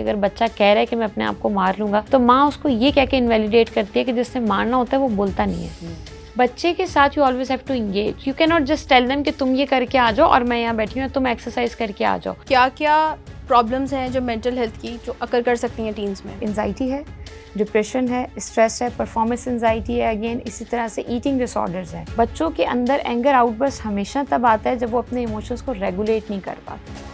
अगर बच्चा कह रहा है कि मैं अपने आप को मार लूंगा, तो माँ उसको ये कह के इनवैलिडेट करती है कि जिससे मारना होता है वो बोलता नहीं है। बच्चे के साथ you always have to engage, you can not just tell them कि तुम ये करके आ जाओ और मैं यहाँ बैठी हूँ, तुम एक्सरसाइज करके आ जाओ। क्या क्या प्रॉब्लम्स हैं जो मेंटल हेल्थ की जो अकर कर सकती हैं टीन्स में? एंजाइटी है, डिप्रेशन है, स्ट्रेस है, परफॉर्मेंस एंजाइटी है, अगेन इसी तरह से ईटिंग डिसऑर्डर्स है। बच्चों के अंदर एंगर आउटबर्स्ट हमेशा तब आता है जब वो अपने इमोशंस को रेगुलेट नहीं कर पाते।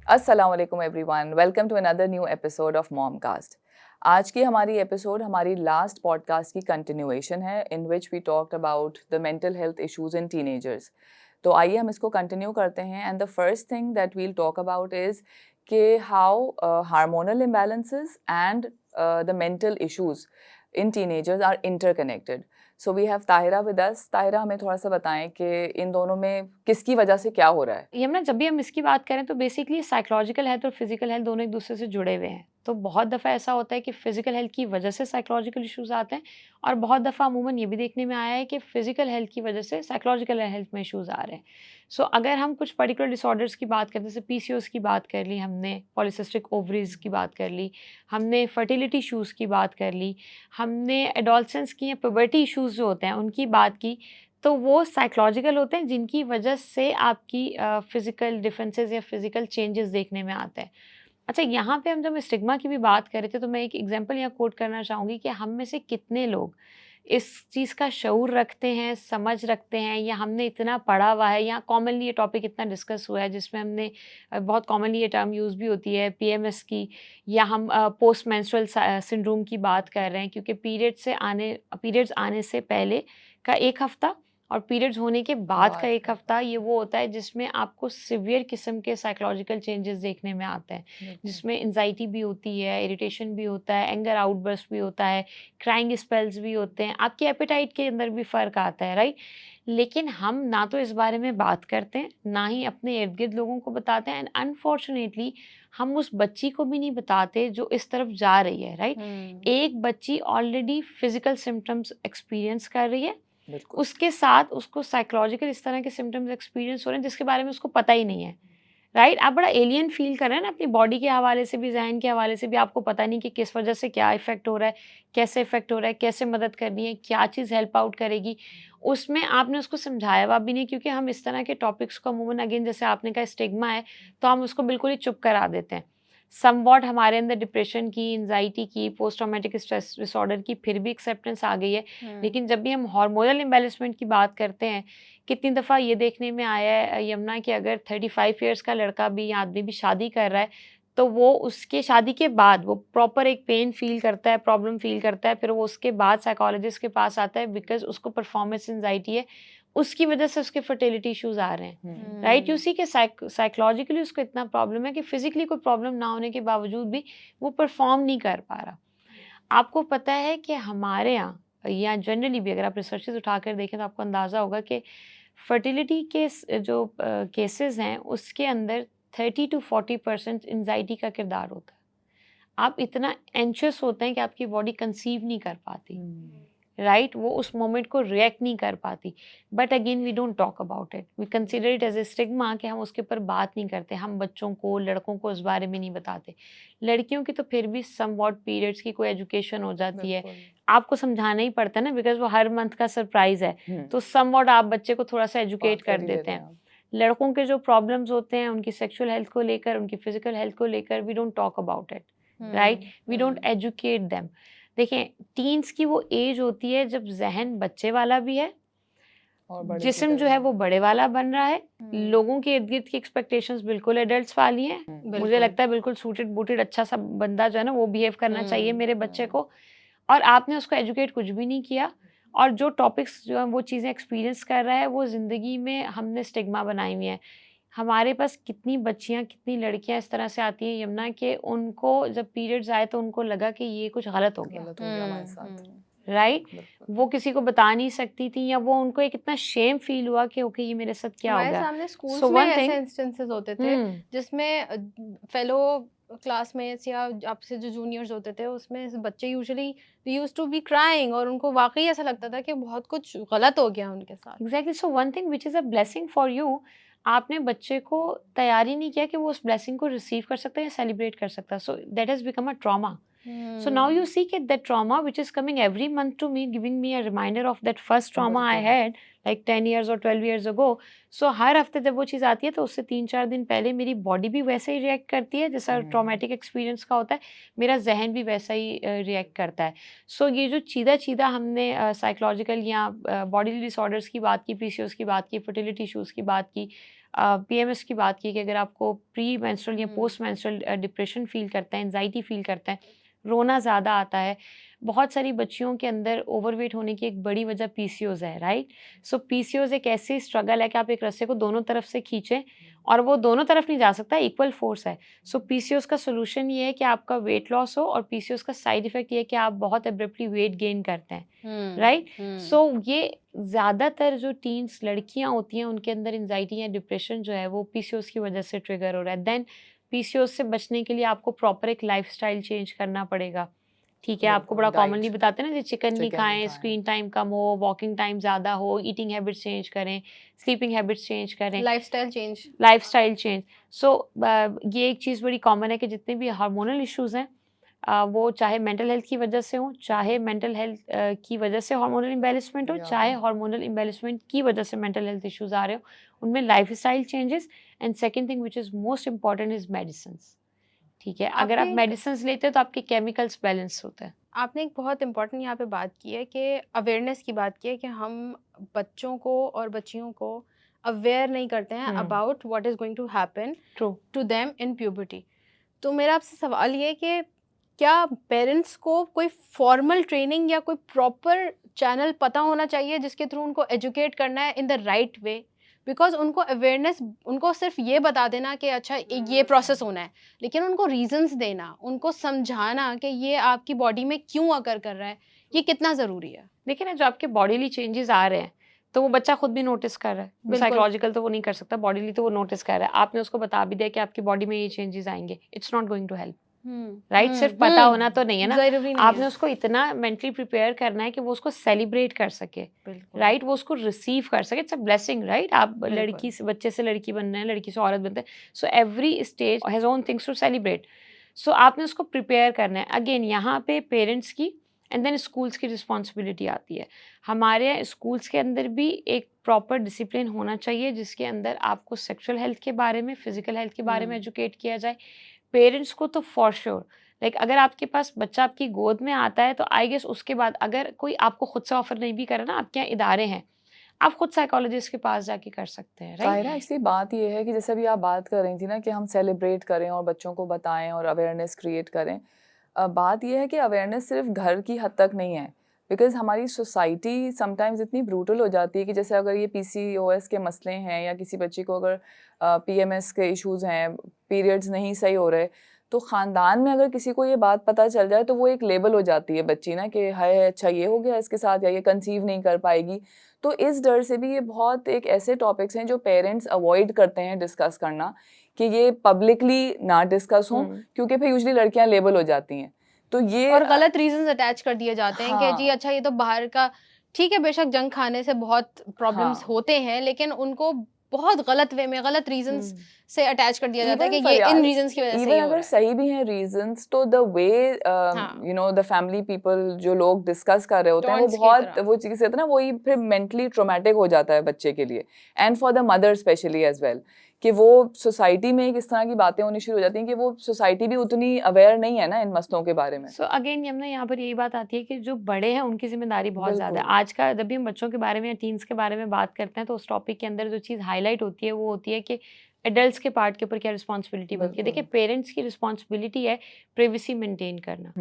अस्सलाम वालेकुम everyone, welcome to another new episode of Momcast. आज की हमारी एपिसोड हमारी लास्ट पॉडकास्ट की कंटिन्यूएशन है, in which we talked about the mental health issues in teenagers. तो आइए हम इसको कंटिन्यू करते हैं। And the first thing that we'll talk about is कि how hormonal imbalances and the mental issues in teenagers are interconnected. So we have Tahira with us. Tahira, हमें थोड़ा सा बताएं कि इन दोनों में किसकी वजह से क्या हो रहा है। यमुना, जब भी हम इसकी बात करें तो बेसिकली साइकोलॉजिकल हेल्थ और फिजिकल हेल्थ दोनों एक दूसरे से जुड़े हुए हैं। तो बहुत दफ़ा ऐसा होता है कि फिजिकल हेल्थ की वजह से साइकोलॉजिकल इश्यूज आते हैं, और बहुत दफ़ा अमूमन ये भी देखने में आया है कि फिजिकल हेल्थ की वजह से साइकोलॉजिकल हेल्थ में इश्यूज आ रहे हैं। सो अगर हम कुछ पर्टिकुलर डिसऑर्डर्स की बात करते हैं, जैसे पीसीओएस की बात कर ली हमने, पॉलीसिस्टिक ओवरीज की बात कर ली हमने, फर्टिलिटी इश्यूज़ की बात कर ली हमने, एडोलसेंस की या पुबर्टी इश्यूज़ जो होते हैं उनकी बात की, तो वो साइकोलॉजिकल होते हैं जिनकी वजह से आपकी फिज़िकल डिफरेंसेस या फिज़िकल चेंजेस देखने में आते हैं। अच्छा, यहाँ पे हम जब स्टिग्मा की भी बात कर रहे थे तो मैं एक एग्जांपल यहाँ कोट करना चाहूँगी कि हम में से कितने लोग इस चीज़ का शऊर रखते हैं, समझ रखते हैं, या हमने इतना पढ़ा हुआ है, या कॉमनली ये टॉपिक इतना डिस्कस हुआ है जिसमें हमने बहुत कॉमनली ये टर्म यूज़ भी होती है पीएमएस की, या हम पोस्ट मेंस्ट्रुअल सिंड्रोम की बात कर रहे हैं, क्योंकि पीरियड्स आने से पहले का 1 हफ्ता और पीरियड्स होने के बाद का 1 हफ्ता, ये वो होता है जिसमें आपको सिवियर किस्म के साइकोलॉजिकल चेंजेस देखने में आते हैं, जिसमें एंजाइटी भी होती है, इरिटेशन भी होता है, एंगर आउटबर्स्ट भी होता है, क्राइंग स्पेल्स भी होते हैं, आपकी एपेटाइट के अंदर भी फ़र्क आता है, राइट? लेकिन हम ना तो इस बारे में बात करते हैं, ना ही अपने इर्द-गिर्द लोगों को बताते हैं, एंड अनफॉर्चुनेटली हम उस बच्ची को भी नहीं बताते जो इस तरफ जा रही है, राइट? एक बच्ची ऑलरेडी फिज़िकल सिम्पटम्स एक्सपीरियंस कर रही है, उसके साथ उसको साइकोलॉजिकल इस तरह के सिम्पटम्स एक्सपीरियंस हो रहे हैं जिसके बारे में उसको पता ही नहीं है, राइट? आप बड़ा एलियन फील कर रहे हैं ना, अपनी बॉडी के हवाले से भी, ज़हन के हवाले से भी, आपको पता नहीं कि किस वजह से क्या इफ़ेक्ट हो रहा है, कैसे इफ़ेक्ट हो रहा है, कैसे मदद करनी है, क्या चीज़ हेल्प आउट करेगी। उसमें आपने उसको समझाया हुआ भी नहीं, क्योंकि हम इस तरह के टॉपिक्स को अमूमन, अगेन जैसे आपने कहा स्टिग्मा है, तो हम उसको बिल्कुल ही चुप करा देते हैं। समवॉट हमारे अंदर डिप्रेशन की, एंजाइटी की, पोस्ट ट्रॉमेटिक स्ट्रेस डिसऑर्डर की फिर भी एक्सेप्टेंस आ गई है। लेकिन जब भी हम हार्मोनल इम्बैलेंसमेंट की बात करते हैं, कितनी दफ़ा ये देखने में आया है यमुना कि अगर 35 इयर्स का लड़का भी या आदमी भी शादी कर रहा है, तो वो उसके शादी के बाद वो प्रॉपर एक पेन फ़ील करता है, प्रॉब्लम फ़ील करता है, फिर वो उसके बाद साइकोलॉजिस्ट के पास आता है बिकॉज़ उसको परफॉर्मेंस एंजाइटी है, उसकी वजह से उसके फर्टिलिटी इश्यूज़ आ रहे हैं, राइट? यू सी के साइकोलॉजिकली उसको इतना प्रॉब्लम है कि फिज़िकली कोई प्रॉब्लम ना होने के बावजूद भी वो परफॉर्म नहीं कर पा रहा। आपको पता है कि हमारे यहाँ या जनरली भी अगर आप रिसर्चेज़ उठाकर देखें तो आपको अंदाज़ा होगा कि फर्टिलिटी के जो केसेस हैं उसके अंदर 30 टू 40% एंजाइटी का किरदार होता है। आप इतना एंशियस होते हैं कि आपकी बॉडी कंसीव नहीं कर पाती, राइट? वो उस मोमेंट को रिएक्ट नहीं कर पाती। But again we don't talk about it, we consider it as a stigma कि हम उसके ऊपर बात नहीं करते, हम बच्चों को, लड़कों को इस बारे में नहीं बताते। लड़कियों की तो फिर भी समवॉट पीरियड्स की कोई एजुकेशन हो जाती है, आपको समझाना ही पड़ता है ना, बिकॉज वो हर मंथ का सरप्राइज है, तो समवॉट आप बच्चे को थोड़ा सा एजुकेट कर देते हैं। लड़कों के जो प्रॉब्लम्स होते हैं उनकी सेक्सुअल हेल्थ को लेकर, उनकी फिजिकल हेल्थ को लेकर, we don't talk about it, right? We don't educate them. देखें, टीन्स की वो एज होती है जब जहन बच्चे वाला भी है और जिस्म जो है वो बड़े वाला बन रहा है, लोगों के इर्द गिर्द की एक्सपेक्टेशंस बिल्कुल एडल्ट्स वाली हैं। मुझे लगता है बिल्कुल सूटेड बूटेड अच्छा सा बंदा जो है ना वो बिहेव करना चाहिए मेरे बच्चे को, और आपने उसको एजुकेट कुछ भी नहीं किया, और जो टॉपिक्स जो है वो चीज़ें एक्सपीरियंस कर रहा है वो ज़िंदगी में हमने स्टिग्मा बनाई हुई है। हमारे पास कितनी बच्चियाँ, कितनी लड़कियाँ इस तरह से आती हैं यमुना, कि उनको जब पीरियड्स आए तो उनको लगा कि ये कुछ गलत हो गया हमारे साथ, राइट? वो किसी को बता नहीं सकती थी, या वो उनको एक इतना शेम फील हुआ कि ओके ये मेरे साथ क्या हो हमारे गया। सामने स्कूल्स So में one ऐसे thing- इंस्टेंसेस होते थे जिसमें फेलो क्लासमेट्स या आपसे जो जूनियर्स होते थे उसमें बच्चे usually used to be crying, और उनको वाकई ऐसा लगता था कि बहुत कुछ गलत हो गया उनके साथ। Exactly, so one thing which is a blessing for you, आपने बच्चे को तैयार ही नहीं किया कि वो उस ब्लेसिंग को रिसीव कर सकता है या सेलिब्रेट कर सकता है, so that has become a trauma. So now you see that that trauma which is coming every month to me, giving me a reminder of that first trauma I had like 10 years or 12 years ago. So हर हफ्ते जब वो चीज़ आती है तो उससे 3-4 दिन पहले मेरी बॉडी भी वैसे ही रिएक्ट करती है जैसा ट्रॉमेटिक एक्सपीरियंस का होता है, मेरा जहन भी वैसा ही रिएक्ट करता है. सो ये जो चीदा हमने साइकोलॉजिकल या बॉडी डिसऑर्डर्स की बात की, पीसीओएस की बात की, फर्टिलिटी इशूज़ की बात की, पीएमएस की बात की कि अगर आपको प्री मेंस्ट्रुअल या पोस्ट मेंस्ट्रुअल डिप्रेशन फील करता है, एंजाइटी फील करता है, रोना ज़्यादा आता है, बहुत सारी बच्चियों के अंदर ओवरवेट होने की एक बड़ी वजह पीसीओएस है, राइट? सो पीसीओएस एक ऐसी स्ट्रगल है कि आप एक रस्से को दोनों तरफ से खींचें और वो दोनों तरफ नहीं जा सकता, इक्वल फोर्स है. सो पीसीओएस का सोल्यूशन ये है कि आपका वेट लॉस हो, और पीसीओएस का साइड इफेक्ट ये है कि आप बहुत एब्रप्टली वेट गेन करते हैं, राइट? सो ये ज़्यादातर जो टीन्स लड़कियां होती हैं उनके अंदर एंजाइटी या डिप्रेशन जो है वो पीसीओएस की वजह से ट्रिगर हो रहा है. देन पीसीओएस से बचने के लिए आपको प्रॉपर एक लाइफस्टाइल चेंज करना पड़ेगा. ठीक है, आपको बड़ा कॉमनली बताते हैं ना, चिकन नहीं खाएं, स्क्रीन टाइम कम हो, वॉकिंग टाइम ज़्यादा हो, ईटिंग हैबिट्स चेंज करें, स्लीपिंग हैबिट्स चेंज करें, लाइफस्टाइल चेंज. सो ये एक चीज़ बड़ी कॉमन है कि जितने भी हार्मोनल इश्यूज़ हैं वो चाहे मेंटल हेल्थ की वजह से हो, चाहे मेंटल हेल्थ की वजह से हार्मोनल इम्बैलेंसमेंट हो, चाहे हार्मोनल इम्बैलेंसमेंट की वजह से मेंटल हेल्थ इश्यूज आ रहे हो, उनमें lifestyle changes. And second thing which is most important is medicines. ठीक है, अगर आप मेडिसिन्स लेते हो तो आपके केमिकल्स बैलेंस होते हैं. आपने एक बहुत इंपॉर्टेंट यहाँ पे बात की है कि अवेयरनेस की बात की है कि हम बच्चों को और बच्चियों को अवेयर नहीं करते हैं about what is going to happen to them in puberty. तो मेरा आपसे सवाल ये है कि क्या पेरेंट्स को कोई फॉर्मल ट्रेनिंग या कोई प्रॉपर चैनल पता होना चाहिए जिसके थ्रू उनको एजुकेट करना है in the right way? Because उनको अवेयरनेस, उनको सिर्फ ये बता देना कि अच्छा ये प्रोसेस होना है, लेकिन उनको रीजंस देना, उनको समझाना कि ये आपकी बॉडी में क्यों अकर कर रहा है, ये कितना ज़रूरी है. देखिए ना, जो आपके बॉडीली चेंजेस आ रहे हैं तो वो बच्चा खुद भी नोटिस कर रहा है. साइकोलॉजिकल तो वो नहीं कर सकता, बॉडीली तो वो नोटिस कर रहा है. आपने उसको बता भी दिया कि आपकी बॉडी में ये चेंजेस आएंगे, it's not going to help, right? सिर्फ पता होना तो नहीं है ना, आपने उसको इतना मेंटली प्रिपेयर करना है कि वो उसको सेलिब्रेट कर सके, राइट? वो उसको रिसीव कर सके. It's a blessing, right? आप लड़की से, बच्चे से लड़की बन रहे हैं, लड़की से औरत बनते हैं. So every stage has own things to celebrate. So आपने उसको प्रिपेयर करना है. अगेन यहाँ पे पेरेंट्स की एंड देन स्कूल्स की रिस्पॉन्सिबिलिटी आती है. हमारे स्कूल्स के अंदर भी एक प्रॉपर डिसिप्लिन होना चाहिए जिसके अंदर आपको सेक्सुअल हेल्थ के बारे में, फिजिकल हेल्थ के बारे में एजुकेट किया जाए. पेरेंट्स को तो फॉर श्योर, लाइक अगर आपके पास बच्चा आपकी गोद में आता है तो आई गेस उसके बाद अगर कोई आपको खुद से ऑफर नहीं भी करे ना, आपके यहाँ इदारे हैं, आप खुद साइकोलॉजिस्ट के पास जाके कर सकते हैं, राइट? एक्चुअली बात ये है कि जैसे अभी आप बात कर रही थी ना कि हम सेलिब्रेट करें और बच्चों को बताएं और अवेयरनेस क्रिएट करें. बात ये है कि अवेयरनेस सिर्फ घर की हद तक नहीं है, बिकॉज हमारी सोसाइटी समटाइम्स इतनी ब्रूटल हो जाती है कि जैसे अगर ये पीसीओएस के मसले हैं या किसी बच्चे को अगर पीएमएस के इश्यूज़ हैं, पीरियड्स नहीं सही हो रहे, तो ख़ानदान में अगर किसी को ये बात पता चल जाए तो वो एक लेबल हो जाती है बच्ची ना कि हाय अच्छा ये हो गया इसके साथ, या ये कंसीव नहीं कर पाएगी. तो इस डर से भी ये बहुत एक ऐसे टॉपिक्स हैं जो पेरेंट्स अवॉइड करते हैं डिस्कस करना, कि ये पब्लिकली ना डिस्कस हो, क्योंकि फिर यूजुअली लड़कियां लेबल हो जाती हैं. तो ये और गलत रीजंस अटैच कर दिए जाते हैं कि जी अच्छा ये तो बाहर का, ठीक है बेशक जंक खाने से बहुत प्रॉब्लम्स होते हैं, लेकिन उनको बहुत गलत वे में, गलत रीजंस से अटैच कर दिया जाता है कि ये इन रीजंस की वजह से इवन अगर सही भी हैं रीजंस, तो the way you know the family people जो लोग डिस्कस कर रहे होते हैं वो बहुत वो चीज़ है ना, वही फिर मेंटली ट्रॉमेटिक हो जाता है बच्चे के लिए, and for the mother specially as well, कि वो सोसाइटी में इस तरह की बातें होनी शुरू हो जाती हैं कि वो सोसाइटी भी उतनी अवेयर नहीं है ना इन मसलों के बारे में. सो अगेन यमुना, यहाँ पर यही बात आती है कि जो बड़े हैं उनकी जिम्मेदारी बहुत ज़्यादा है. आज का जब भी हम बच्चों के बारे में या टीन्स के बारे में बात करते हैं तो उस टॉपिक के अंदर जो चीज़ हाईलाइट होती है वो होती है कि एडल्ट्स के पार्ट के ऊपर क्या रिस्पॉन्सिबिलिटी बनती है. देखिए, पेरेंट्स की रिस्पॉन्सिबिलिटी है प्राइवेसी मेंटेन करना.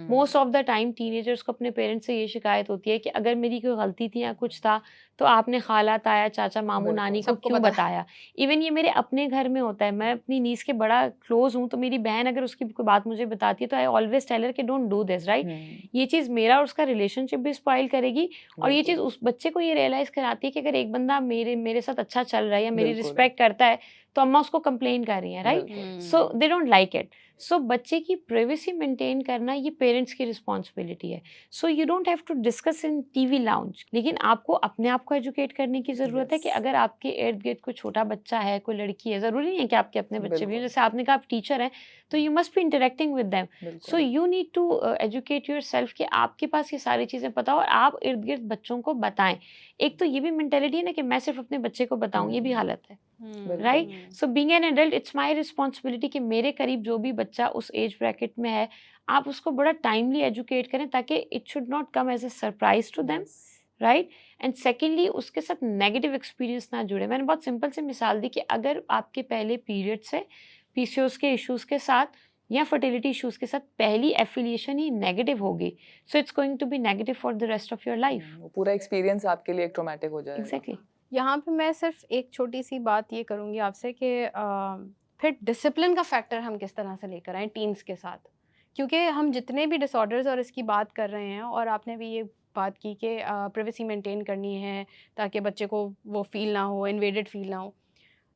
Most of the time teenagers को अपने पेरेंट्स से ये शिकायत होती है कि अगर मेरी कोई गलती थी या कुछ था तो आपने खाला, ताया, चाचा, मामू, नानी को क्यों बताया. इवन ये मेरे अपने घर में होता है. मैं अपनी नीस के बड़ा क्लोज हूँ, तो मेरी बहन अगर उसकी कोई बात मुझे बताती है तो आई ऑलवेज टेल हर कि डोंट डू दिस, राइट? ये चीज़ मेरा और उसका रिलेशनशिप भी स्पॉइल करेगी, और ये चीज़ उस बच्चे को ये रियलाइज़ कराती है कि अगर एक बंदा मेरे साथ अच्छा चल रहा है या मेरी रिस्पेक्ट करता है तो अम्मा उसको कंप्लेन कर रही हैं, right? So they don't like it. So बच्चे की प्राइवेसी मेंटेन करना ये पेरेंट्स की रिस्पॉन्सिबिलिटी है। So you don't have to discuss in TV lounge, लेकिन आपको अपने आप को एजुकेट करने की ज़रूरत है कि Yes. अगर आपके इर्द गिर्द कोई छोटा बच्चा है, कोई लड़की है, ज़रूरी नहीं है कि आपके अपने बच्चे भी हों, बिल्कुल जैसे आपने कहा आप टीचर हैं, तो you must be interacting with them. So बिल्कुल you need to educate yourself कि आपके पास ये सारी चीज़ें पता हो और आप इर्द गिर्द बच्चों को बताएं। एक तो ये भी मेंटेलिटी है ना कि मैं सिर्फ अपने बच्चे को बताऊं, ये भी हालत है, बिल्कुल right? So being an adult it's my responsibility कि मेरे करीब जो भी बच्चा उस एज ब्रैकेट में है, आप उसको बड़ा टाइमली एजुकेट करें ताकि it should not come as a surprise to them, Yes. Right? And secondly उसके साथ नेगेटिव एक्सपीरियंस ना जुड़े। मैंने बहुत सिंपल सी मिसाल दी कि अगर आपके पहले पीरियड से पीसीओएस के इश्यूज के साथ या फर्टिलिटी इश्यूज के साथ पहली एफिलिएशन ही नेगेटिव होगी, so it's going to be negative for the rest of your life. वो पूरा एक्सपीरियंस आपके लिए एक ट्रॉमेटिक हो जाएगा। एग्जैक्टली। यहाँ पे मैं सिर्फ एक छोटी सी बात ये करूँगी आपसे कि फिर डिसिप्लिन का फैक्टर हम किस तरह से लेकर आएँ टीन्स के साथ, क्योंकि हम जितने भी डिसऑर्डर्स और इसकी बात कर रहे हैं, और आपने भी ये बात की कि प्राइवेसी मेंटेन करनी है ताकि बच्चे को वो फील ना हो, इन्वेडेड फील ना हो,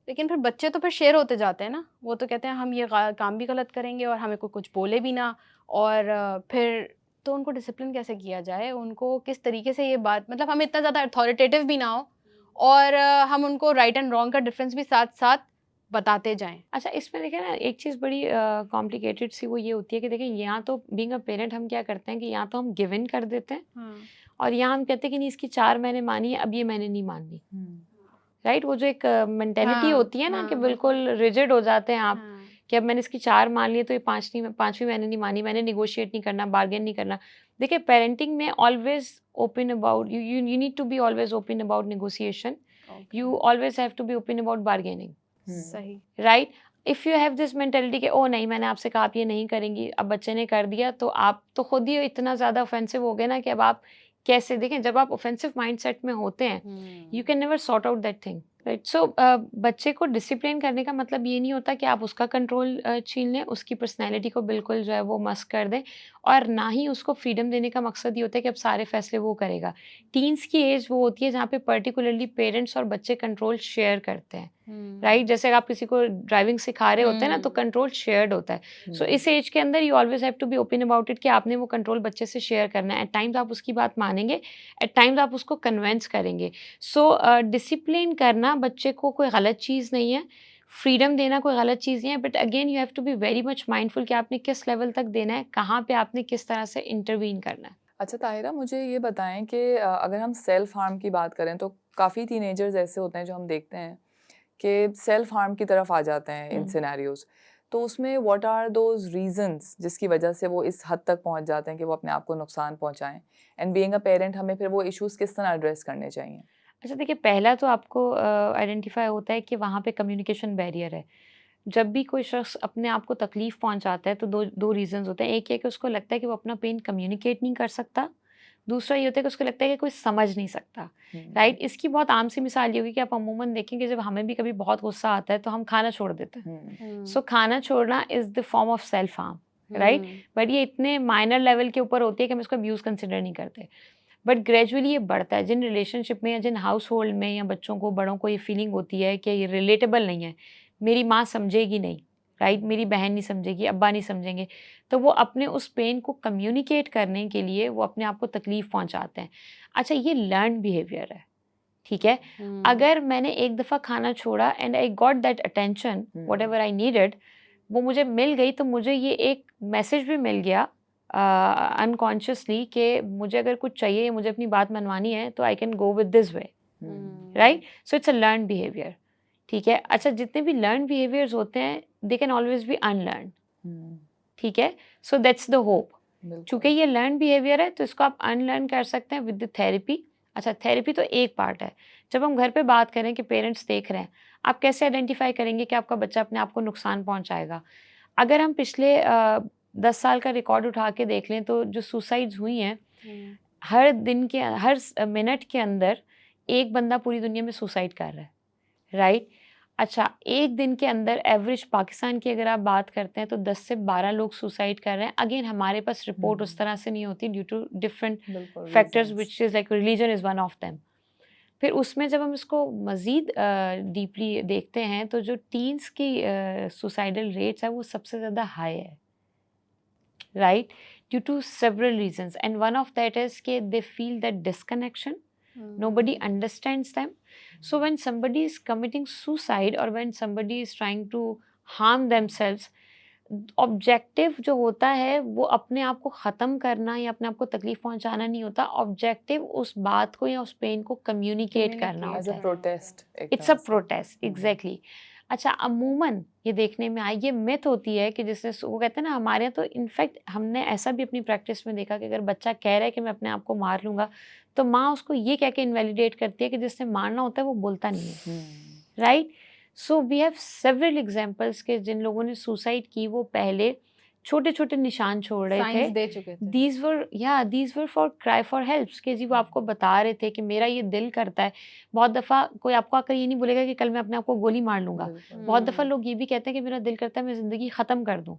लेकिन फिर बच्चे तो फिर शेर होते जाते हैं ना। वो तो कहते हैं हम ये काम भी गलत करेंगे और हमें कोई कुछ बोले भी ना, और फिर तो उनको डिसिप्लिन कैसे किया जाए, उनको किस तरीके से ये बात, मतलब हम इतना ज़्यादा अथॉरिटेटिव भी ना हो और हम उनको राइट एंड रॉन्ग का डिफरेंस भी साथ साथ बताते जाएं। अच्छा, इसमें देखें ना एक चीज़ बड़ी कॉम्प्लिकेटेड सी वो ये होती है कि देखें यहाँ तो बीइंग अ पेरेंट हम क्या करते हैं कि यहाँ तो हम गिव इन कर देते हैं और यहाँ हम कहते हैं कि नहीं इसकी 4 मैंने मानी है, अब ये मैंने नहीं माननी, राइट? वो जो एक मेंटेलिटी होती है ना कि बिल्कुल रिजिड हो जाते हैं आप कि अब मैंने इसकी 4 मान ली है तो ये 5वीं मैंने नहीं मानी, मैंने नेगोशिएट नहीं करना, बार्गेन नहीं करना। देखिए पेरेंटिंग में always open about you need to be always open about negotiation, you always have to be open about bargaining, सही, right? If you have this mentality कि ओ नहीं मैंने आपसे कहा आप ये नहीं करेंगी, अब बच्चे ने कर दिया, तो आप तो खुद ही इतना ज़्यादा ऑफेंसिव हो गए ना कि अब आप कैसे देखें, जब आप ऑफेंसिव माइंडसेट में होते हैं you can never sort out that thing, right? So बच्चे को डिसिप्लिन करने का मतलब ये नहीं होता कि आप उसका कंट्रोल छीन लें, उसकी पर्सनैलिटी को बिल्कुल जो है वो मस्क कर दें, और ना ही उसको फ्रीडम देने का मकसद ये होता है कि अब सारे फैसले वो करेगा। टीन्स की एज वो होती है जहाँ पे पर्टिकुलरली पेरेंट्स और बच्चे कंट्रोल शेयर करते हैं, राइट? जैसे आप किसी को ड्राइविंग सिखा रहे होते हैं ना, तो कंट्रोल शेयर्ड होता है। सो इस एज के अंदर you always have to be open about it कि आपने वो कंट्रोल बच्चे से शेयर करना है। एट टाइम्स आप उसकी बात मानेंगे, एट टाइम्स आप उसको कन्विंस करेंगे। सो डिसिप्लिन करना बच्चे को कोई गलत चीज़ नहीं है, फ्रीडम देना कोई गलत चीज़ नहीं है, but again you have to be very much mindful कि आपने किस लेवल तक देना है, कहाँ पे आपने किस तरह से इंटरवीन करना है। अच्छा ताहिरा, मुझे ये बताएं कि अगर हम सेल्फ हार्म की बात करें तो काफ़ी टीनेजर्स ऐसे होते हैं जो हम देखते हैं कि सेल्फ हार्म की तरफ आ जाते हैं इन सिनेरियोज, तो उसमें व्हाट आर दोज रीजंस जिसकी वजह से वो इस हद तक पहुंच जाते हैं कि वो अपने आप को नुकसान पहुंचाएं, एंड बीइंग अ पेरेंट हमें फिर वो इश्यूज किस तरह एड्रेस करने चाहिए? अच्छा देखिए, पहला तो आपको आइडेंटिफाई होता है कि वहाँ पे कम्युनिकेशन बैरियर है। जब भी कोई शख्स अपने आप को तकलीफ़ पहुँचाता है तो दो रीज़न्स होते हैं। एक ये कि उसको लगता है कि वो अपना पेन कम्युनिकेट नहीं कर सकता। दूसरा ये होता है कि उसको लगता है कि कोई समझ नहीं सकता, राइट? इसकी बहुत आम सी मिसाल ये होगी कि आप अमूमन देखेंगे जब हमें भी कभी बहुत गुस्सा आता है तो हम खाना छोड़ देते हैं। सो खाना छोड़ना is the form of self harm, right? But ये इतने माइनर लेवल के ऊपर होती है कि हम इसको अब्यूज़ कंसिडर नहीं करते। बट ग्रेजुअली ये बढ़ता है। जिन रिलेशनशिप में या जिन हाउस होल्ड में या बच्चों को, बड़ों को ये फीलिंग होती है कि ये रिलेटेबल नहीं है, मेरी माँ समझेगी नहीं, राइट? मेरी बहन नहीं समझेगी, अब्बा नहीं समझेंगे, तो वो अपने उस पेन को कम्युनिकेट करने के लिए वो अपने आप को तकलीफ़ पहुँचाते हैं। अच्छा, ये लर्न्ड बिहेवियर है, ठीक है? अगर मैंने एक दफ़ा खाना छोड़ा and I got that attention whatever I needed, वो मुझे मिल गई, तो मुझे ये एक मैसेज भी मिल गया अनकॉन्शियसली कि मुझे अगर कुछ चाहिए, मुझे अपनी बात मनवानी है तो I can go with this way, right? So it's a learned behaviour, ठीक है? अच्छा, जितने भी लर्न्ड बिहेवियर्स होते हैं they can always be unlearn, ठीक है? So that's the hope. चूँकि ये लर्न बिहेवियर है तो इसको आप अनलर्न कर सकते हैं विद द थेरेपी। अच्छा, थेरेपी तो एक पार्ट है। जब हम घर पे बात करें कि पेरेंट्स देख रहे हैं, आप कैसे आइडेंटिफाई करेंगे कि आपका बच्चा अपने आप को नुकसान पहुँचाएगा? अगर हम पिछले 10 साल का रिकॉर्ड उठा के देख लें तो जो सुसाइड्स हुई हैं, हर दिन के हर मिनट के अंदर एक बंदा पूरी दुनिया में सुसाइड कर रहा है, राइट? अच्छा, एक दिन के अंदर एवरेज पाकिस्तान की अगर आप बात करते हैं तो 10 से 12 लोग सुसाइड कर रहे हैं। अगेन हमारे पास रिपोर्ट उस तरह से नहीं होती due to different factors which is like religion is one of them. फिर उसमें जब हम इसको मज़ीद डीपली देखते हैं तो जो टीन्स की सुसाइडल रेट्स है वो सबसे ज़्यादा हाई है, right, due to several reasons and one of that is कि they feel that disconnection, nobody understands them. So when somebody is committing suicide or when somebody is trying to harm themselves, objective जो होता है वो अपने आप को ख़त्म करना या अपने आप को तकलीफ पहुंचाना नहीं होता, ऑब्जेक्टिव उस बात को या उस पेन को कम्युनिकेट करना एज होता अ है। Protest, it's a protest, exactly. अच्छा, अमूमन ये देखने में आई, ये मिथ होती है कि जिससे वो कहते हैं ना, हमारे यहाँ तो इनफैक्ट हमने ऐसा भी अपनी प्रैक्टिस में देखा कि अगर बच्चा कह रहा है कि मैं अपने आप को मार लूंगा तो माँ उसको ये कह के इनवैलिडेट करती है कि जिससे मारना होता है वो बोलता नहीं है, right. So we have several examples के जिन लोगों ने सुसाइड की वो पहले छोटे छोटे निशान छोड़ रहे साइंस थे, दे चुके थे। These were for cry for help, कि जी वो आपको बता रहे थे कि मेरा ये दिल करता है। बहुत दफ़ा कोई आपको आकर ये नहीं बोलेगा कि कल मैं अपने आप को गोली मार लूंगा। बहुत दफ़ा लोग ये भी कहते हैं कि मेरा दिल करता है मैं ज़िंदगी ख़त्म कर दूं,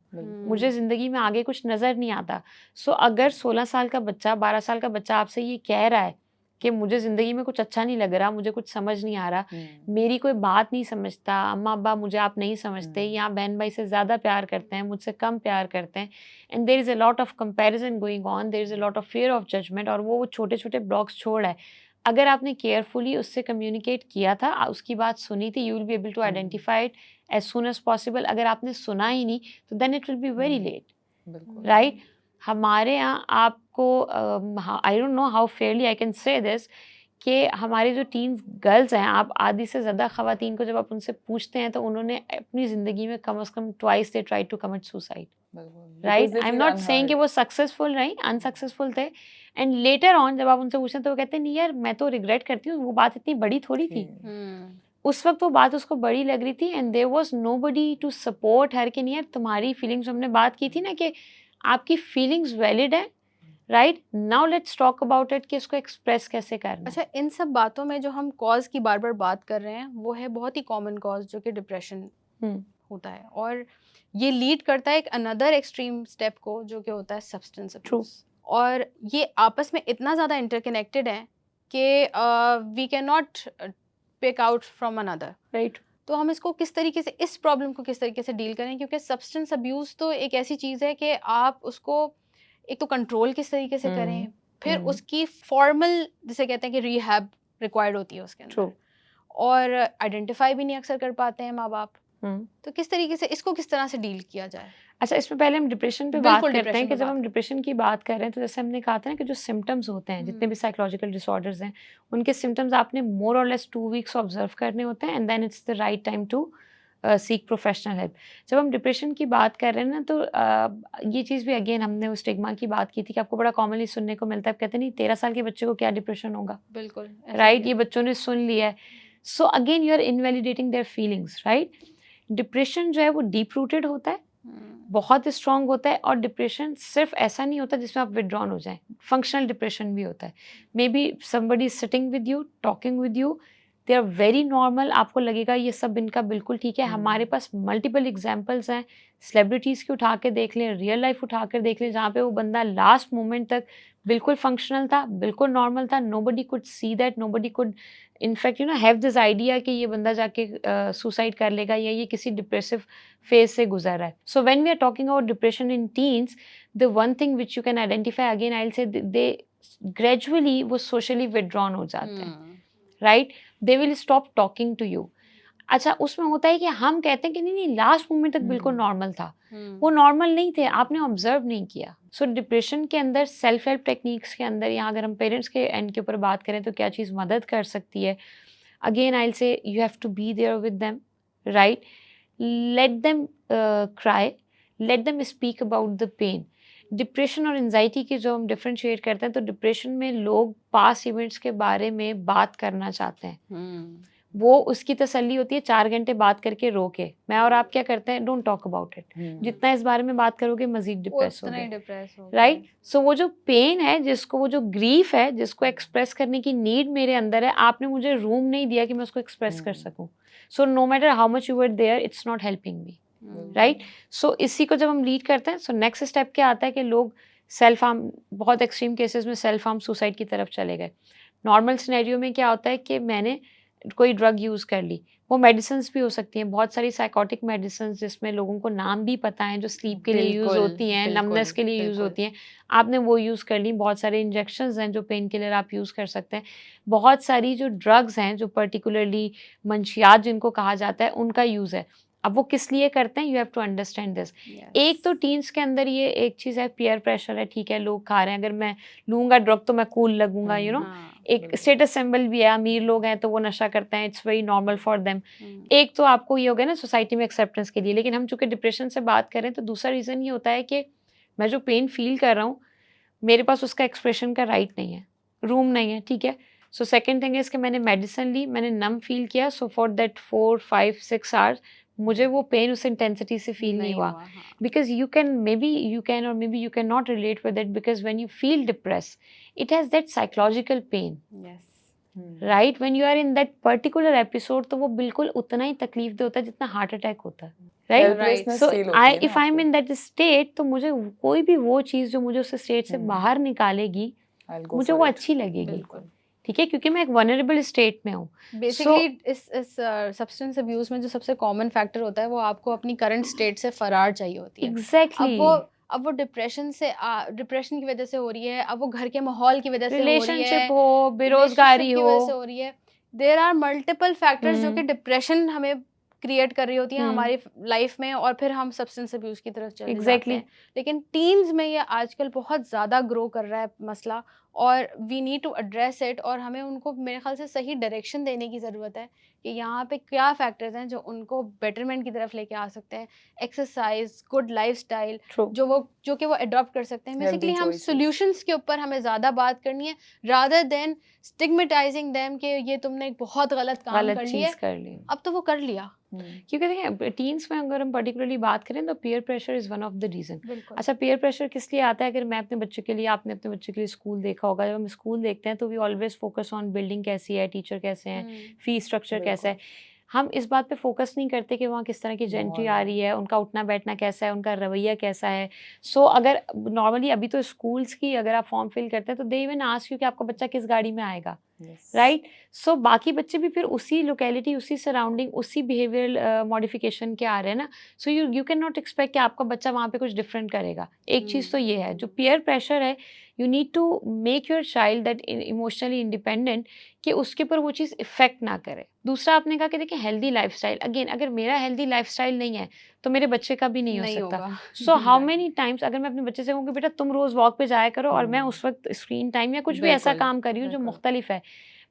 मुझे ज़िंदगी में आगे कुछ नज़र नहीं आता। सो अगर 16 साल का बच्चा, 12 साल का बच्चा आपसे ये कह रहा है कि मुझे ज़िंदगी में कुछ अच्छा नहीं लग रहा, मुझे कुछ समझ नहीं आ रहा, मेरी कोई बात नहीं समझता, अम्मा अब्बा मुझे आप नहीं समझते, या बहन भाई से ज़्यादा प्यार करते हैं, मुझसे कम प्यार करते हैं, and there is a lot of comparison going on, there is a lot of fear of judgment, और वो छोटे छोटे ब्लॉक्स छोड़ है। अगर आपने केयरफुली उससे कम्युनिकेट किया था, उसकी बात सुनी थी, you will be able to identify it as soon as possible. अगर आपने सुना ही नहीं तो then it will be very late, right. हमारे यहाँ आपको I don't know how fairly I can say this, कि हमारी जो टीन गर्ल्स हैं, आप आधी से ज़्यादा ख़वातीन को जब आप उनसे पूछते हैं तो उन्होंने अपनी ज़िंदगी में कम से कम twice they try to commit suicide, right. I am not saying कि वो सक्सेसफुल रही, अनसक्सेसफुल थे, एंड लेटर ऑन जब आप उनसे पूछते हैं तो वो कहते हैं नहीं यार मैं तो रिग्रेट करती हूँ, वो बात इतनी बड़ी थोड़ी थी, उस वक्त वो बात उसको बड़ी लग रही थी, and there was nobody to support her कि नहीं यार तुम्हारी फीलिंग्स, हमने बात की थी ना कि आपकी फीलिंग्स वैलिड है, right, now let's talk about it कि इसको एक्सप्रेस कैसे करना है। अच्छा, इन सब बातों में जो हम कॉज की बार बार बात कर रहे हैं वो है बहुत ही कॉमन कॉज जो कि डिप्रेशन होता है, और ये लीड करता है एक अनदर एक्सट्रीम स्टेप को जो कि होता है सब्सटेंस अब्यूज, और ये आपस में इतना ज़्यादा इंटरकनेक्टेड है कि we can not pick out from another, right. तो हम इसको किस तरीके से, इस प्रॉब्लम को किस तरीके से डील करें, क्योंकि सब्सटेंस अब्यूज़ तो एक ऐसी चीज़ है कि आप उसको एक तो कंट्रोल किस तरीके से करें, फिर उसकी फॉर्मल जिसे कहते हैं कि रिहैब रिक्वायर्ड होती है उसके अंदर, और आइडेंटिफाई भी नहीं अक्सर कर पाते हैं माँ बाप, तो किस तरीके से इसको किस तरह से डील किया जाए। अच्छा, इसमें पहले हम डिप्रेशन पे बात करते हैं कि जब हम डिप्रेशन की बात कर रहे हैं तो जैसे हमने कहा था ना कि जो सिम्टम्स होते हैं, जितने भी साइकोलॉजिकल डिसऑर्डर्स हैं, उनके सिम्टम्स आपने मोर और लेस 2 वीक्स ऑब्जर्व करने होते हैं, and then it's the right time to seek professional help. जब हम डिप्रेशन की बात कर रहे हैं ना तो ये चीज़ भी अगेन हमने उस स्टिग्मा की बात की थी कि आपको बड़ा कॉमनली सुनने को मिलता है, कहते नहीं 13 साल के बच्चे को क्या डिप्रेशन होगा, बिल्कुल राइट, ये बच्चों ने सुन लिया है। So again you are invalidating their feelings, right. Depression जो है वो डीप रूटेड होता है, बहुत स्ट्रॉन्ग होता है, और डिप्रेशन सिर्फ ऐसा नहीं होता जिसमें आप विड्रॉन हो जाएं, फंक्शनल डिप्रेशन भी होता है। Maybe somebody is sitting with you, talking with you, they are very normal, आपको लगेगा ये सब इनका बिल्कुल ठीक है। हमारे पास मल्टीपल एग्जाम्पल्स हैं, सेलिब्रिटीज़ की उठा के देख लें, रियल लाइफ उठा कर देख लें, जहाँ पे वो बंदा लास्ट मोमेंट तक बिल्कुल फंक्शनल था, बिल्कुल नॉर्मल था, nobody could see that, nobody could in fact have this idea कि ये बंदा जाके सुसाइड कर लेगा या ये किसी डिप्रेसिव फेज से गुजर रहा है। So when we are talking about depression in teens, the one thing which you can identify, again I will say, they gradually वो सोशली विड्रॉन हो जाते हैं, right, they will stop talking to you. अच्छा, उसमें होता है कि हम कहते हैं कि नहीं लास्ट मोमेंट तक बिल्कुल नॉर्मल था, वो नॉर्मल नहीं थे, आपने ऑब्जर्व नहीं किया। सो डिप्रेशन के अंदर सेल्फ हेल्प टेक्निक्स के अंदर, यहाँ अगर हम पेरेंट्स के एंड के ऊपर बात करें तो क्या चीज़ मदद कर सकती है, again I will say you have to be there with them, right, let them cry, let them speak about the pain. Depression और एंजाइटी की जो हम डिफ्रेंशिएट करते हैं, तो डिप्रेशन में लोग पास्ट इवेंट्स के बारे में बात करना चाहते हैं, वो उसकी तसल्ली होती है 4 घंटे बात करके रो के। मैं और आप क्या करते हैं, डोंट टॉक अबाउट इट, जितना इस बारे में बात करोगे मजीद डिप्रेस होगे, राइट। सो वो जो पेन है, जिसको वो जो ग्रीफ है, जिसको एक्सप्रेस करने की नीड मेरे अंदर है, आपने मुझे रूम नहीं दिया कि मैं उसको एक्सप्रेस कर सकूं। So no matter how much you were there, it's not helping me, right. So इसी को जब हम लीड करते हैं, सो नेक्स्ट स्टेप क्या आता है कि लोग सेल्फ हार्म, बहुत एक्सट्रीम केसेस में सेल्फ हार्म सुसाइड की तरफ चले गए। नॉर्मल सिनेरियो में क्या होता है कि मैंने कोई ड्रग यूज़ कर ली, वो मेडिसिन्स भी हो सकती हैं, बहुत सारी साइकोटिक मेडिसिन्स जिसमें लोगों को नाम भी पता है, जो स्लीप के लिए यूज़ बिल्कुल, होती हैं, बिल्कुल, नमनेस के लिए यूज़ बिल्कुल। होती हैं, आपने वो यूज़ कर ली। बहुत सारे इंजेक्शंस हैं जो पेन किलर आप यूज़ कर सकते हैं। बहुत सारी जो ड्रग्स हैं, जो पर्टिकुलरली मंशियात जिनको कहा जाता है, उनका यूज़ है। अब वो किस लिए करते हैं, you have to understand this. एक तो टीन्स के अंदर ये एक चीज़ है, पीयर प्रेशर है, ठीक है, लोग खा रहे हैं, अगर मैं लूँगा ड्रग तो मैं कूल लगूँगा, यू नो। हाँ, एक बिल्कुल। स्टेटस सिंबल भी है, अमीर लोग हैं तो वो नशा करते हैं, it's very normal for them. एक तो आपको ये हो गया ना सोसाइटी में एक्सेप्टेंस के लिए, लेकिन हम चूँकि डिप्रेशन से बात करें तो दूसरा रीज़न ये होता है कि मैं जो पेन फ़ील कर रहा हूँ, मेरे पास उसका एक्सप्रेशन का राइट नहीं है, रूम नहीं है, ठीक है? सो सेकंड थिंग इज़ कि मैंने मेडिसिन ली, मैंने नम फ़ील किया, सो फॉर दैट 4, 5, 6 आवर्स मुझे वो पेन उस इंटेंसिटी से फ़ील नहीं हुआ। हाँ। Because you can or maybe you cannot relate with it, because when you feel depressed, it has that psychological pain, yes, right? When you are in that particular episode, तो वो बिल्कुल उतना ही तकलीफ दे होता है जितना हार्ट अटैक होता है, right? हेल्पलेसनेस So फील होती है if ना I'm आपको। in that state, तो मुझे कोई भी वो चीज़ जो मुझे उस स्टेट से हम्म। बाहर निकालेगी, I'll go मुझे for वो it. अच्छी लगेगी, बिल्कुल। ठीक है, क्योंकि मैं एक वनरेबल स्टेट में हूँ। बेसिकली इस सब्सटेंस अब्यूज में जो सबसे कॉमन फैक्टर होता है वो आपको अपनी करंट स्टेट से फरार चाहिए होती है। एग्जैक्टली, अब वो डिप्रेशन की वजह से हो रही है, अब वो घर के माहौल की वजह से हो रही है, रिलेशनशिप हो, relationship बेरोजगारी की हो, वजह से हो रही है। देयर आर मल्टीपल फैक्टर्स जो कि हम्म, डिप्रेशन हमें क्रिएट कर रही होती है हम्म, हमारी लाइफ में, और फिर हम सब्सटेंस अब्यूज की तरफ चले जाते एग्जैक्टली, हैं। लेकिन टीन्स में ये आजकल बहुत ज़्यादा ग्रो कर रहा है मसला, और we need to address it, और हमें उनको मेरे ख्याल से सही डायरेक्शन देने की ज़रूरत है कि यहाँ पे क्या फैक्टर्स हैं जो उनको बेटरमेंट की तरफ लेके आ सकते हैं। एक्सरसाइज, गुड लाइफस्टाइल, ट्रू, जो कि वो अडॉप्ट कर सकते हैं। Healthy बेसिकली हम choices. सॉल्यूशंस के ऊपर हमें ज़्यादा बात करनी है, रादर देन स्टिग्मेटाइजिंग देम कि ये तुमने एक बहुत गलत काम गलत कर चीज़ लिया, कर ली। अब तो वो कर लिया। क्योंकि देखिए टीन्स में अगर हम पर्टिकुलरली बात करें तो peer pressure is one of the reason. बिल्कुल। अच्छा, पीयर प्रेशर किस लिए आता है? अगर मैं अपने बच्चे के लिए, आपने अपने बच्चे के लिए स्कूल देखा होगा, जब हम स्कूल देखते हैं तो we always focus on building कैसी है, टीचर कैसे हैं, फीस स्ट्रक्चर कैसा है। हम इस बात पे फोकस नहीं करते कि वहाँ किस तरह की जेंट्री आ रही है, उनका उठना बैठना कैसा है, उनका रवैया कैसा है। सो अगर नॉर्मली अभी तो स्कूल्स की अगर आप फॉर्म फिल करते हैं तो दे इवन आस्क यू कि आपका बच्चा किस गाड़ी में आएगा, राइट? सो बाकी बच्चे भी फिर उसी लोकेलिटी, उसी सराउंडिंग, उसी बिहेवियरल मॉडिफिकेशन के आ रहे हैं ना। So you can not expect कि आपका बच्चा वहाँ पे कुछ डिफरेंट करेगा। एक चीज़ तो ये है, जो पीयर प्रेशर है, you need to make your child that emotionally independent, कि उसके ऊपर वो चीज़ इफेक्ट ना करे। दूसरा आपने कहा कि देखिए हेल्दी लाइफस्टाइल, अगेन अगर मेरा हेल्दी लाइफस्टाइल नहीं है तो मेरे बच्चे का भी नहीं हो नहीं सकता। होगा। सो हाउ मेनी टाइम्स अगर मैं अपने बच्चे से कहूँ कि बेटा तुम रोज़ वॉक पे जाया करो और मैं उस वक्त स्क्रीन टाइम या कुछ भी ऐसा बिल्कुल, काम कर रही हूँ जो बिल्कुल। मुख्तलिफ है,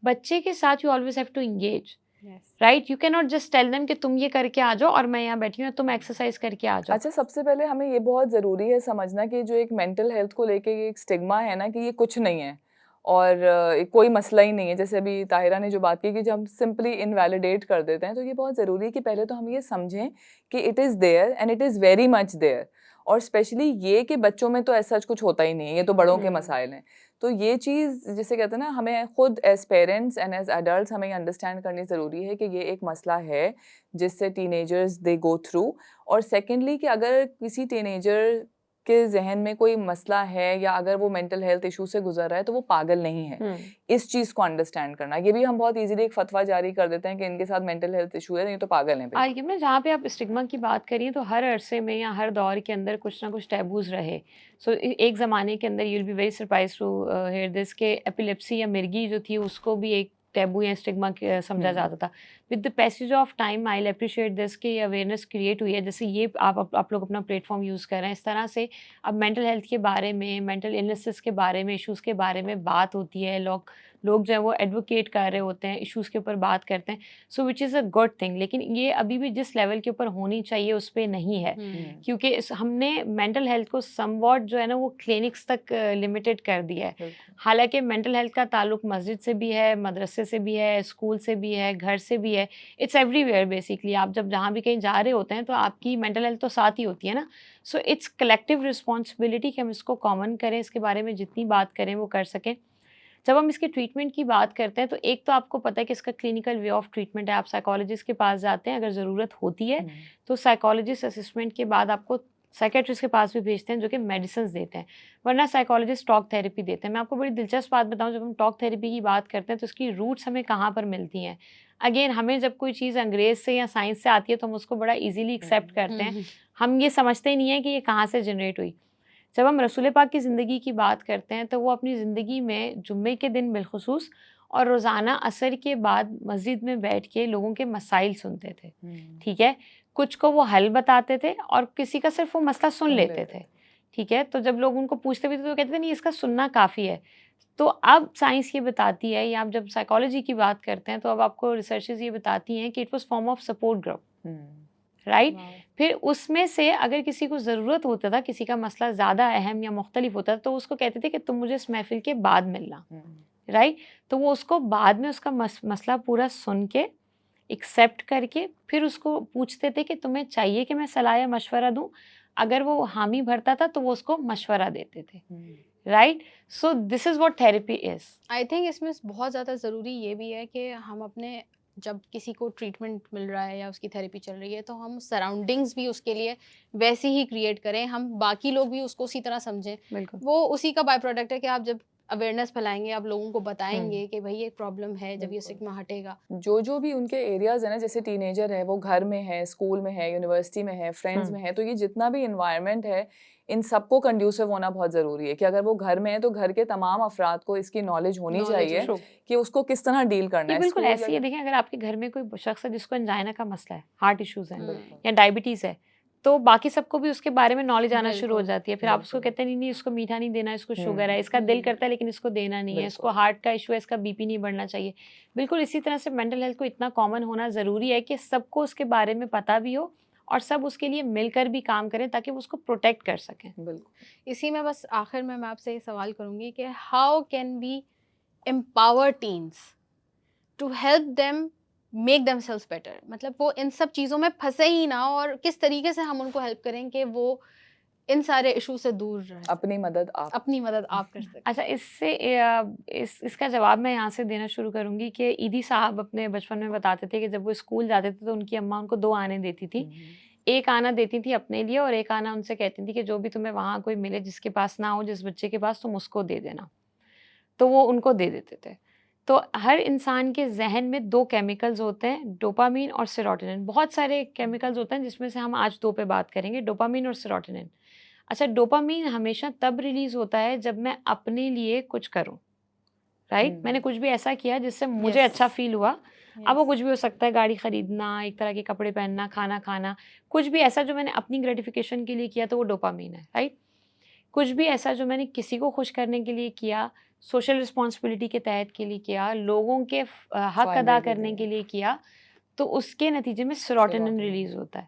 बच्चे के साथ you always have to engage, yes. Right? You can not just tell them कि तुम ये करके आ जाओ और मैं यहाँ बैठी हूँ, तुम एक्सरसाइज करके आ जाओ। अच्छा, सबसे पहले हमें ये बहुत ज़रूरी है समझना कि जो एक मेंटल हेल्थ को लेके ये एक स्टिग्मा है ना कि ये कुछ नहीं है और कोई मसला ही नहीं है। जैसे अभी ताहिरा ने जो बात की कि जब हम सिंपली इनवैलिडेट कर देते हैं, तो ये बहुत ज़रूरी है कि पहले तो हम ये समझें कि it is there and it is very much there. और स्पेशली ये कि बच्चों में तो ऐसा कुछ होता ही नहीं है, ये तो बड़ों के मसाइल हैं। तो ये चीज़ जिसे कहते हैं ना, हमें खुद as parents and as adults हमें ये अंडरस्टैंड करनी ज़रूरी है कि ये एक मसला है जिससे टीनेजर्स दे गो थ्रू। और सेकेंडली कि अगर किसी टीनेजर के ज़हन में कोई मसला है या अगर वो मेंटल हेल्थ इशू से गुजर रहा है तो वो पागल नहीं है। इस चीज़ को अंडरस्टैंड करना, ये भी हम बहुत इजीली एक फतवा जारी कर देते हैं कि इनके साथ मेंटल हेल्थ इशू है, ये तो पागल हैं बिल्कुल। आइए ना, जहाँ पे आप स्टिग्मा की बात करिए तो हर अरसे में या हर दौर के अंदर कुछ ना कुछ टैबूज रहे। सो एक ज़माने के अंदर you will be very surprise to hear this के एपिलेप्सी या मिर्गी जो थी उसको भी एक टैबू या स्टिग्मा समझा जाता था। With the passage of time I will appreciate this कि अवेयरनेस क्रिएट हुई है, जैसे ये आप लोग अपना प्लेटफॉर्म यूज़ कर रहे हैं, इस तरह से अब मेंटल हेल्थ के बारे में, मेंटल इलनेसेस के बारे में, इश्यूज़ के बारे में बात होती है। लोग जो है वो एडवोकेट कर रहे होते हैं, इश्यूज़ के ऊपर बात करते हैं, so which is a good thing. लेकिन ये अभी भी जिस लेवल के ऊपर होनी चाहिए उस पे नहीं है, क्योंकि हमने मेंटल हेल्थ को समवॉट जो है ना वो क्लिनिक्स तक लिमिटेड कर दिया है। हालांकि मेंटल हेल्थ का ताल्लुक मस्जिद से भी है, मदरसे से भी है, स्कूल से भी है, घर से भी है, इट्स एवरीवेयर बेसिकली। आप जब जहाँ भी कहीं जा रहे होते हैं तो आपकी मेंटल हेल्थ तो साथ ही होती है ना। सो इट्स कलेक्टिव रिस्पॉन्सिबिलिटी कि हम इसको कॉमन करें, इसके बारे में जितनी बात करें वो कर सकें। जब हम इसके ट्रीटमेंट की बात करते हैं तो एक तो आपको पता है कि इसका क्लिनिकल वे ऑफ ट्रीटमेंट है, आप साइकोलॉजिस्ट के पास जाते हैं, अगर ज़रूरत होती है तो साइकोलॉजिस्ट असेसमेंट के बाद आपको साइकेट्रिस्ट के पास भी भेजते हैं जो कि मेडिसिन देते हैं, वरना साइकोलॉजिस्ट टॉक थेरेपी देते हैं। मैं आपको बड़ी दिलचस्प बात बताऊं, जब हम टॉक थेरेपी की बात करते हैं तो उसकी रूट्स हमें कहाँ पर मिलती हैं। अगेन, हमें जब कोई चीज़ अंग्रेज से या साइंस से आती है तो हम उसको बड़ा ईजिली एक्सेप्ट करते हैं, हम ये समझते ही नहीं है कि ये कहाँ से जनरेट हुई। जब हम रसूल पाक की ज़िंदगी की बात करते हैं तो वो अपनी ज़िंदगी में जुम्मे के दिन बिलखुसूस और रोज़ाना असर के बाद मस्जिद में बैठ के लोगों के मसाइल सुनते थे, ठीक है। कुछ को वो हल बताते थे और किसी का सिर्फ वो मसला सुन लेते थे, ठीक है। तो जब लोग उनको पूछते भी थे तो कहते थे नहीं, इसका सुनना काफ़ी है। तो अब साइंस ये बताती है, या आप जब साइकोलॉजी की बात करते हैं तो अब आपको रिसर्चेस ये बताती हैं कि it was form of support group, right. फिर उसमें से अगर किसी को ज़रूरत होता था, किसी का मसला ज़्यादा अहम या मुख्तलिफ होता था, तो उसको कहते थे कि तुम मुझे इस महफिल के बाद मिलना, राइट। तो वो उसको बाद में उसका मसला पूरा सुन के एक्सेप्ट करके फिर उसको पूछते थे कि तुम्हें चाहिए कि मैं सलाह या मशवरा दूं। अगर वो हामी भरता था तो वो उसको मशवरा देते थे, right. So this is what therapy is. I think इसमें बहुत ज़्यादा ज़रूरी ये भी है कि हम अपने, जब किसी को ट्रीटमेंट मिल रहा है या उसकी थेरेपी चल रही है, तो हम सराउंडिंग्स भी उसके लिए वैसी ही क्रिएट करें, हम बाकी लोग भी उसको उसी तरह समझें। बिल्कुल। वो उसी का बाय प्रोडक्ट है कि आप जब अवेयरनेस फैलाएंगे, आप लोगों को बताएंगे कि भाई ये प्रॉब्लम है, जब ये स्टिग्मा हटेगा। जो भी उनके एरियाज है ना, जैसे टीनेजर है वो घर में है, स्कूल में है, यूनिवर्सिटी में है, फ्रेंड्स में है, तो ये जितना भी इन्वायरमेंट है इन सबको कंड्यूसिव होना बहुत ज़रूरी है कि अगर वो घर में है तो घर के तमाम अफराद को इसकी नॉलेज होनी चाहिए कि उसको किस तरह डील करना ये है। बिल्कुल स्कूल ऐसे ही है। देखें, अगर आपके घर में कोई शख्स है जिसको एंजाइना का मसला है, हार्ट इश्यूज हैं या डायबिटीज़ है, तो बाकी सबको भी उसके बारे में नॉलेज आना शुरू हो जाती है। फिर आप उसको कहते हैं नहीं नहीं, इसको मीठा नहीं देना, इसको शुगर है, इसका दिल करता है लेकिन इसको देना नहीं है, इसको हार्ट का इशू है, इसका बीपी नहीं बढ़ना चाहिए। बिल्कुल इसी तरह से मेंटल हेल्थ को इतना कॉमन होना ज़रूरी है कि सबको उसके बारे में पता भी हो और सब उसके लिए मिलकर भी काम करें ताकि वो उसको प्रोटेक्ट कर सकें। बिल्कुल। इसी में बस आखिर में मैं आपसे ये सवाल करूँगी कि how can we empower teens to help them make themselves better, मतलब वो इन सब चीज़ों में फंसे ही ना, और किस तरीके से हम उनको हेल्प करें कि वो इन सारे इशू से दूर रहें। अपनी मदद आप कर सकते। अच्छा, इससे इसका जवाब मैं यहाँ से देना शुरू करूँगी कि ईदी साहब अपने बचपन में बताते थे कि जब वो स्कूल जाते थे तो उनकी अम्मा उनको 2 आने देती थी। एक आना देती थी अपने लिए और एक आना उनसे कहती थी कि जो भी तुम्हें वहाँ कोई मिले जिसके पास ना हो, जिस बच्चे के पास, तुम उसको दे देना। तो वो उनको दे देते थे। तो हर इंसान के ज़हन में 2 केमिकल्स होते हैं, डोपामाइन और सेरोटोनिन। बहुत सारे केमिकल्स होते हैं जिसमें से हम आज 2 पे बात करेंगे, डोपामाइन और सेरोटोनिन। अच्छा, डोपामाइन हमेशा तब रिलीज़ होता है जब मैं अपने लिए कुछ करूँ, राइट? मैंने कुछ भी ऐसा किया जिससे मुझे अच्छा फ़ील हुआ। अब वो कुछ भी हो सकता है, गाड़ी खरीदना, एक तरह के कपड़े पहनना, खाना खाना, कुछ भी ऐसा जो मैंने अपनी ग्रेटिफ़िकेशन के लिए किया तो वो डोपामाइन है, राइट? कुछ भी ऐसा जो मैंने किसी को खुश करने के लिए किया, सोशल रिस्पॉन्सिबिलिटी के तहत के लिए किया, लोगों के हक अदा करने के लिए किया, तो उसके नतीजे में सेरोटोनिन रिलीज़ होता है,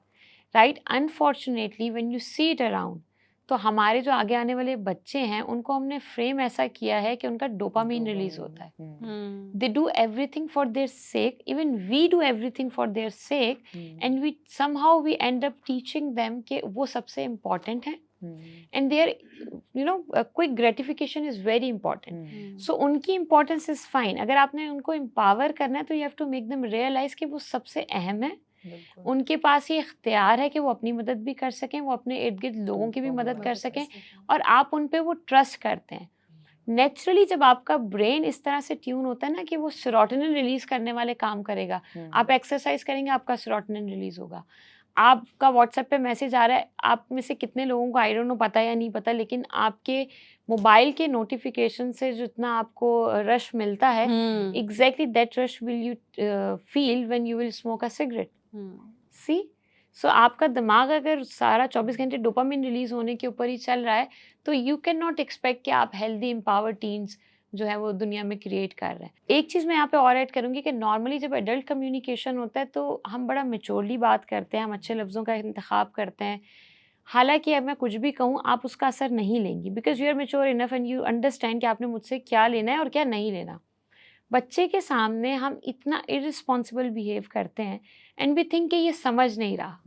right? Unfortunately when you see it around, तो हमारे जो आगे आने वाले बच्चे हैं उनको हमने फ्रेम ऐसा किया है कि उनका डोपामाइन रिलीज़ होता है। They do everything for their sake, even we do everything for their sake, and we somehow we end up teaching them कि वो सबसे इम्पोर्टेंट है and their quick gratification is very important. So उनकी importance is fine. अगर आपने उनको empower करना है तो you have to make them realize कि वो सबसे अहम है। उनके पास ये इख्तियार है कि वो अपनी मदद भी कर सकें, वो अपने इर्द गिर्द लोगों की भी मदद कर सकें, और आप उन पे वो ट्रस्ट करते हैं। नेचुरली जब आपका ब्रेन इस तरह से ट्यून होता है ना कि वो सेरोटोनिन रिलीज करने वाले काम करेगा, आप एक्सरसाइज करेंगे, आपका सेरोटोनिन रिलीज होगा। आपका व्हाट्सएप पे मैसेज आ रहा है, आप में से कितने लोगों को आई डोंट नो पता या नहीं पता, लेकिन आपके मोबाइल के नोटिफिकेशन से जितना आपको रश मिलता है, exactly that rush will you feel when you will smoke a cigarette. See, so आपका दिमाग अगर सारा 24 घंटे डोपामिन रिलीज होने के ऊपर ही चल रहा है, तो यू कैन नॉट एक्सपेक्ट कि आप हेल्दी एम्पावर टीन्स जो है वो दुनिया में क्रिएट कर रहे हैं। एक चीज़ मैं यहाँ पे और ऐड करूँगी कि नॉर्मली जब एडल्ट कम्युनिकेशन होता है तो हम बड़ा मेच्योरली बात करते हैं, हम अच्छे लफ्ज़ों का इंतखाब करते हैं। हालांकि अब मैं कुछ भी कहूँ आप उसका असर नहीं लेंगी, because you are mature enough and you understand कि आपने मुझसे क्या लेना है और क्या नहीं लेना। बच्चे के सामने हम इतना इररिस्पॉन्सिबल बिहेव करते हैं एंड वी थिंक कि ये समझ नहीं रहा,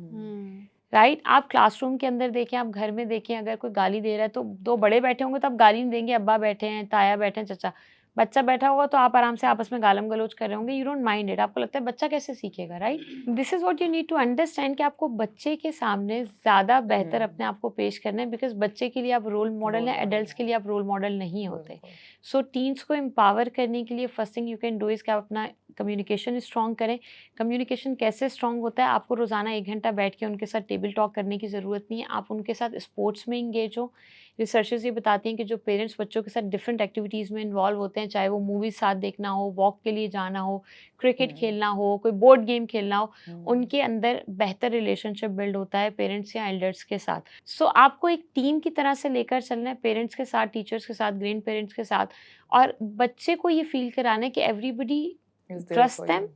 राइट? आप क्लासरूम के अंदर देखें, आप घर में देखें, अगर कोई गाली दे रहा है तो 2 बड़े बैठे होंगे तो आप गाली नहीं देंगे, अब्बा बैठे हैं, ताया बैठे हैं, चचा। बच्चा बैठा होगा तो आप आराम से आपस में गालम गलोच कर रहे होंगे, यू डोंट माइंड इट, आपको लगता है बच्चा कैसे सीखेगा, right? This is what you need to understand कि आपको बच्चे के सामने ज़्यादा बेहतर अपने आप को पेश करना है, बिकॉज बच्चे के लिए आप रोल मॉडल हैं, एडल्ट्स के लिए आप रोल मॉडल नहीं होते। सो टीन्स को एम्पावर करने के लिए first thing you can do is कि आप अपना कम्युनिकेशन स्ट्रॉन्ग करें। कम्युनिकेशन कैसे स्ट्रॉन्ग होता है? आपको रोज़ाना 1 घंटा बैठ के उनके साथ टेबल टॉक करने की ज़रूरत नहीं है, आप उनके साथ स्पोर्ट्स में इंगेज हो। रिसर्चेस ये बताती हैं कि जो पेरेंट्स बच्चों के साथ डिफरेंट एक्टिविटीज़ में इन्वॉल्व होते हैं, चाहे वो मूवीज़ साथ देखना हो, वॉक के लिए जाना हो, क्रिकेट खेलना हो, कोई बोर्ड गेम खेलना हो, उनके अंदर बेहतर रिलेशनशिप बिल्ड होता है पेरेंट्स या एल्डर्स के साथ। सो आपको एक टीम की तरह से लेकर चलना है, पेरेंट्स के साथ, टीचर्स के साथ, ग्रैंड पेरेंट्स के साथ, और बच्चे को ये फील कराना है कि everybody trust them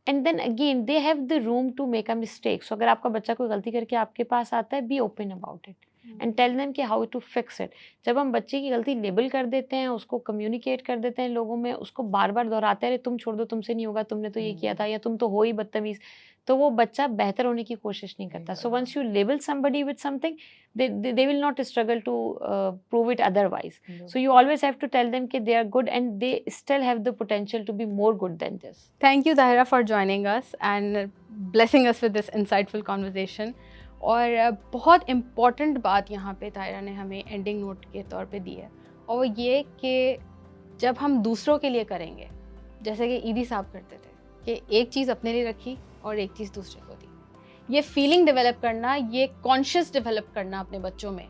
and then again they have the room to make a mistake. So अगर आपका बच्चा कोई गलती करके आपके पास आता है, be open about it and tell them कि हाउ टू फिक्स इट। जब हम बच्चे की गलती लेबल कर देते हैं, उसको कम्युनिकेट कर देते हैं लोगों में, उसको बार बार दोहराते हैं, अरे तुम छोड़ दो, तुमसे नहीं होगा, तुमने तो ये किया था, या तुम तो हो ही बदतमीज, तो वो बच्चा बेहतर होने की कोशिश नहीं करता। So once you label somebody with something, they will not struggle to prove it otherwise. So you always have to tell them कि they are good and they still have the potential to be more good than this. Thank you Tahira for joining us and blessing us with this insightful conversation. और बहुत important बात यहाँ पे ताहिरा ने हमें ending note के तौर पे दी है, और वो ये कि जब हम दूसरों के लिए करेंगे, जैसे कि ईदी साहब करते थे कि एक चीज़ अपने लिए रखी और एक चीज़ दूसरे को दी, ये फीलिंग डेवलप करना, ये कॉन्शियस डेवलप करना अपने बच्चों में,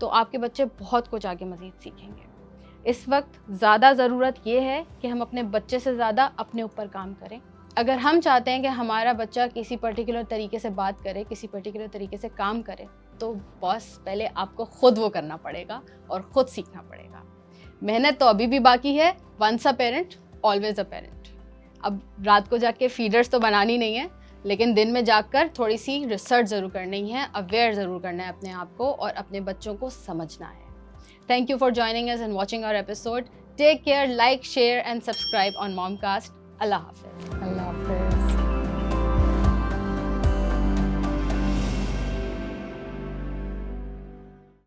तो आपके बच्चे बहुत कुछ आगे मज़ीद सीखेंगे। इस वक्त ज़्यादा ज़रूरत ये है कि हम अपने बच्चे से ज़्यादा अपने ऊपर काम करें। अगर हम चाहते हैं कि हमारा बच्चा किसी पर्टिकुलर तरीके से बात करे, किसी पर्टिकुलर तरीके से काम करे, तो बस पहले आपको ख़ुद वो करना पड़ेगा और ख़ुद सीखना पड़ेगा। मेहनत तो अभी भी बाकी है। Once a parent always a parent. अब रात को जाके फीडर्स तो बनानी नहीं है, लेकिन दिन में जाकर थोड़ी सी रिसर्च ज़रूर करनी है, अवेयर ज़रूर करना है अपने आप को और अपने बच्चों को समझना है। Thank you for joining us and watching our episode. Take care, like, share and subscribe on Momcast. अल्लाह हाफ़िज़।